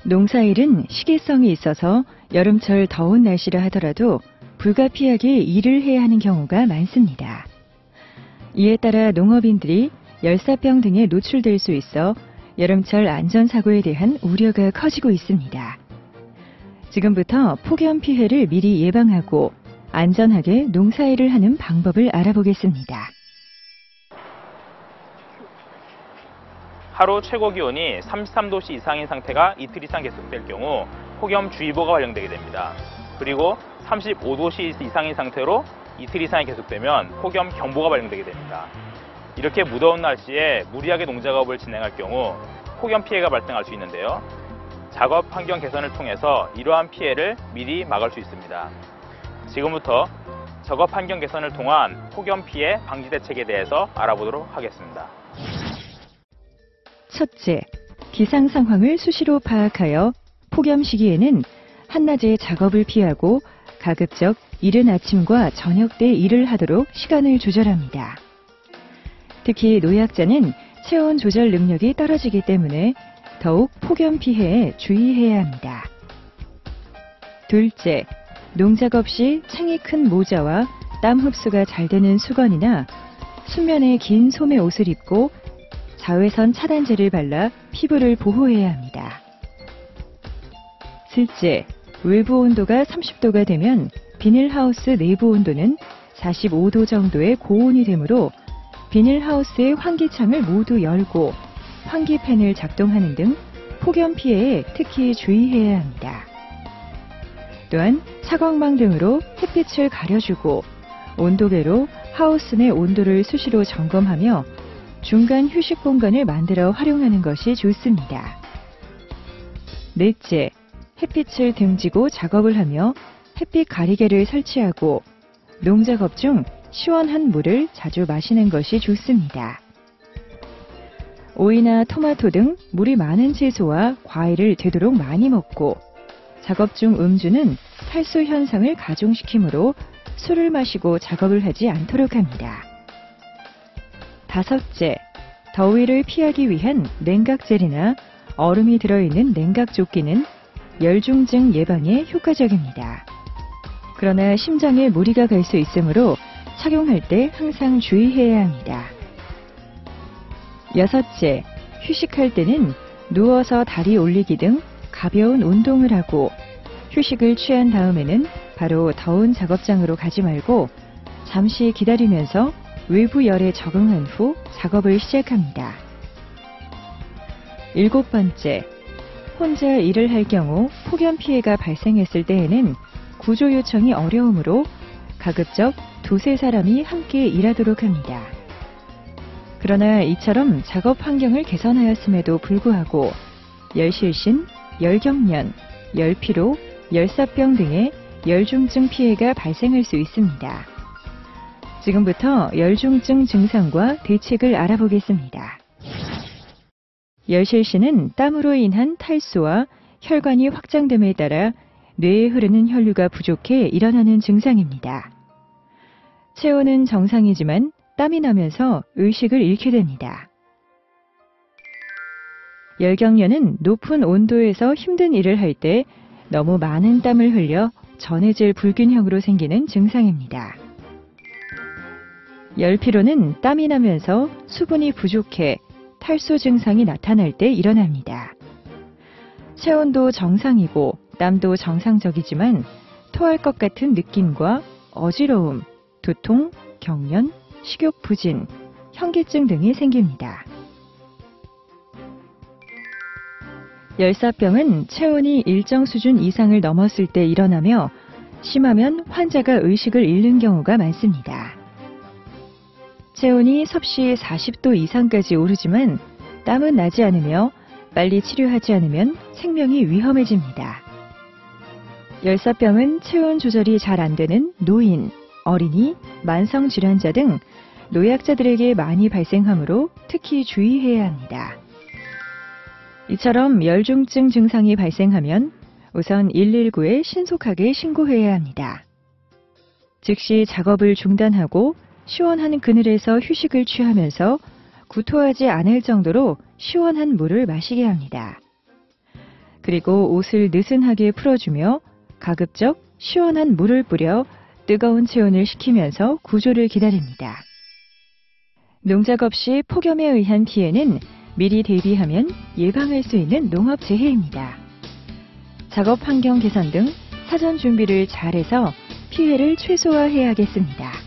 농사일은 시기성이 있어서 여름철 더운 날씨라 하더라도 불가피하게 일을 해야 하는 경우가 많습니다. 이에 따라 농업인들이 열사병 등에 노출될 수 있어 여름철 안전사고에 대한 우려가 커지고 있습니다. 지금부터 폭염 피해를 미리 예방하고 안전하게 농사일을 하는 방법을 알아보겠습니다. 하루 최고 기온이 33도씨 이상인 상태가 이틀 이상 계속될 경우 폭염주의보가 발령되게 됩니다. 그리고 35도씨 이상인 상태로 이틀 이상이 계속되면 폭염경보가 발령되게 됩니다. 이렇게 무더운 날씨에 무리하게 농작업을 진행할 경우 폭염 피해가 발생할 수 있는데요. 작업 환경 개선을 통해서 이러한 피해를 미리 막을 수 있습니다. 지금부터 작업 환경 개선을 통한 폭염 피해 방지 대책에 대해서 알아보도록 하겠습니다. 첫째, 기상 상황을 수시로 파악하여 폭염 시기에는 한낮에 작업을 피하고 가급적 이른 아침과 저녁 때 일을 하도록 시간을 조절합니다. 특히 노약자는 체온 조절 능력이 떨어지기 때문에 더욱 폭염 피해에 주의해야 합니다. 둘째, 농작업 시 챙이 큰 모자와 땀 흡수가 잘 되는 수건이나 수면에 긴 소매 옷을 입고 자외선 차단제를 발라 피부를 보호해야 합니다. 셋째, 외부 온도가 30도가 되면 비닐하우스 내부 온도는 45도 정도의 고온이 되므로 비닐하우스의 환기창을 모두 열고 환기팬을 작동하는 등 폭염 피해에 특히 주의해야 합니다. 또한 차광망 등으로 햇빛을 가려주고 온도계로 하우스 내 온도를 수시로 점검하며 중간 휴식 공간을 만들어 활용하는 것이 좋습니다. 넷째, 햇빛을 등지고 작업을 하며 햇빛 가리개를 설치하고 농작업 중 시원한 물을 자주 마시는 것이 좋습니다. 오이나 토마토 등 물이 많은 채소와 과일을 되도록 많이 먹고 작업 중 음주는 탈수 현상을 가중시키므로 술을 마시고 작업을 하지 않도록 합니다. 다섯째, 더위를 피하기 위한 냉각젤이나 얼음이 들어있는 냉각조끼는 열중증 예방에 효과적입니다. 그러나 심장에 무리가 갈 수 있으므로 착용할 때 항상 주의해야 합니다. 여섯째, 휴식할 때는 누워서 다리 올리기 등 가벼운 운동을 하고 휴식을 취한 다음에는 바로 더운 작업장으로 가지 말고 잠시 기다리면서 외부 열에 적응한 후 작업을 시작합니다. 일곱 번째, 혼자 일을 할 경우 폭염 피해가 발생했을 때에는 구조 요청이 어려우므로 가급적 두세 사람이 함께 일하도록 합니다. 그러나 이처럼 작업 환경을 개선하였음에도 불구하고 열실신, 열경련, 열피로, 열사병 등의 열중증 피해가 발생할 수 있습니다. 지금부터 열중증 증상과 대책을 알아보겠습니다. 열실신은 땀으로 인한 탈수와 혈관이 확장됨에 따라 뇌에 흐르는 혈류가 부족해 일어나는 증상입니다. 체온은 정상이지만 땀이 나면서 의식을 잃게 됩니다. 열경련은 높은 온도에서 힘든 일을 할 때 너무 많은 땀을 흘려 전해질 불균형으로 생기는 증상입니다. 열피로는 땀이 나면서 수분이 부족해 탈수 증상이 나타날 때 일어납니다. 체온도 정상이고 땀도 정상적이지만 토할 것 같은 느낌과 어지러움, 두통, 경련, 식욕 부진, 현기증 등이 생깁니다. 열사병은 체온이 일정 수준 이상을 넘었을 때 일어나며 심하면 환자가 의식을 잃는 경우가 많습니다. 체온이 섭씨 40도 이상까지 오르지만 땀은 나지 않으며 빨리 치료하지 않으면 생명이 위험해집니다. 열사병은 체온 조절이 잘 안 되는 노인, 어린이, 만성질환자 등 노약자들에게 많이 발생하므로 특히 주의해야 합니다. 이처럼 열중증 증상이 발생하면 우선 119에 신속하게 신고해야 합니다. 즉시 작업을 중단하고 시원한 그늘에서 휴식을 취하면서 구토하지 않을 정도로 시원한 물을 마시게 합니다. 그리고 옷을 느슨하게 풀어주며 가급적 시원한 물을 뿌려 뜨거운 체온을 식히면서 구조를 기다립니다. 농작업 시 폭염에 의한 피해는 미리 대비하면 예방할 수 있는 농업재해입니다. 작업 환경 개선 등 사전 준비를 잘해서 피해를 최소화해야겠습니다.